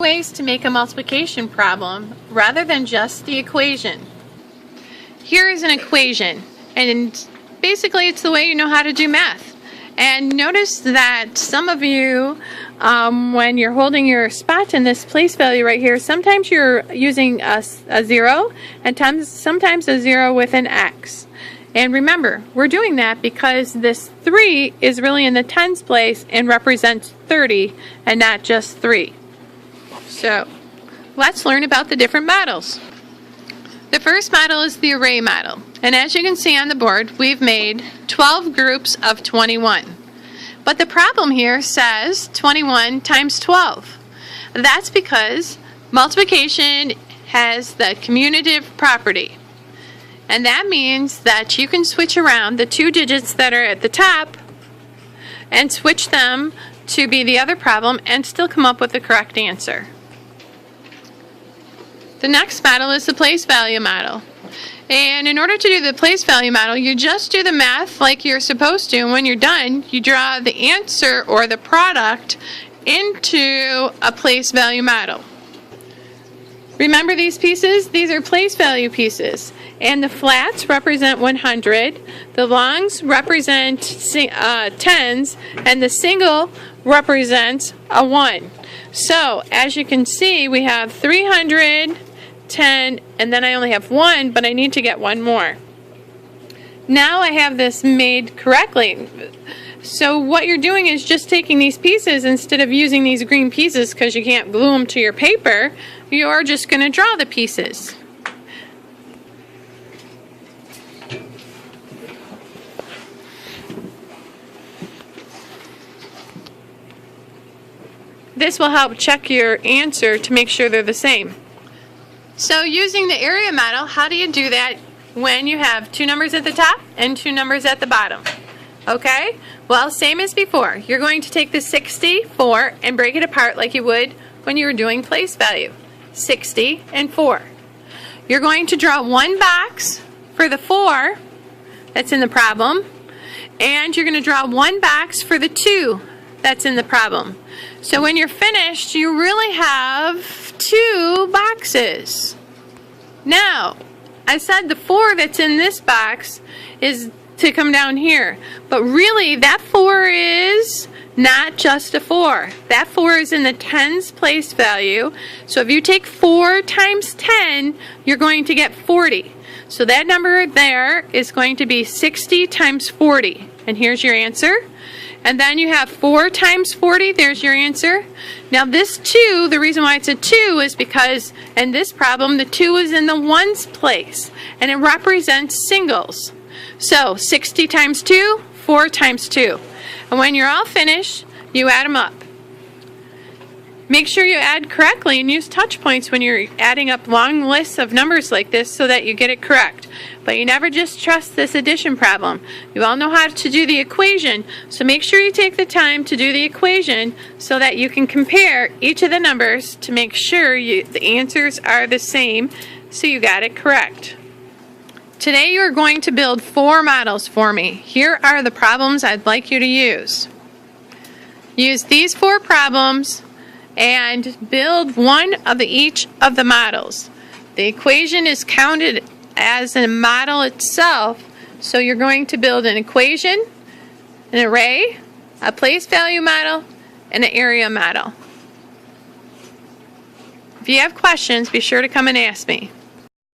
Ways to make a multiplication problem rather than just the equation. Here is an equation, and basically it's the way you know how to do math. And notice that some of you, when you're holding your spot in this place value right here, sometimes you're using a 0 and sometimes a 0 with an X. And remember, we're doing that because this 3 is really in the tens place and represents 30 and not just 3. So, let's learn about the different models. The first model is the array model. And as you can see on the board, we've made 12 groups of 21. But the problem here says 21 times 12. That's because multiplication has the commutative property. And that means that you can switch around the two digits that are at the top and switch them to be the other problem and still come up with the correct answer. The next model is the place value model. And in order to do the place value model, you just do the math like you're supposed to, and when you're done, you draw the answer or the product into a place value model. Remember these pieces? These are place value pieces. And the flats represent 100, the longs represent tens, and the single represents a 1. So, as you can see, we have 300, 10, and then I only have 1, but I need to get one more. Now I have this made correctly. So what you're doing is just taking these pieces, instead of using these green pieces because you can't glue them to your paper, you're just going to draw the pieces. This will help check your answer to make sure they're the same. So using the area model, how do you do that when you have two numbers at the top and two numbers at the bottom? Okay, well, same as before. You're going to take the 64 and break it apart like you would when you were doing place value. 60 and 4. You're going to draw one box for the 4 that's in the problem, and you're going to draw one box for the 2 that's in the problem. So when you're finished, you really have 2 boxes. Now, I said the 4 that's in this box is to come down here, but really that 4 is not just a 4. That 4 is in the tens place value. So if you take 4 times 10, you're going to get 40. So that number there is going to be 60 times 40. And here's your answer. And then you have 4 times 40, there's your answer. Now this 2, the reason why it's a 2 is because in this problem the 2 is in the ones place and it represents singles. So 60 times 2, 4 times 2. And when you're all finished, you add them up. Make sure you add correctly and use touch points when you're adding up long lists of numbers like this so that you get it correct. But you never just trust this addition problem. You all know how to do the equation, so make sure you take the time to do the equation so that you can compare each of the numbers to make sure the answers are the same so you got it correct. Today you are going to build 4 models for me. Here are the problems I'd like you to use. Use these 4 problems and build one of each of the models. The equation is counted as a model itself, so you're going to build an equation, an array, a place value model, and an area model. If you have questions, be sure to come and ask me.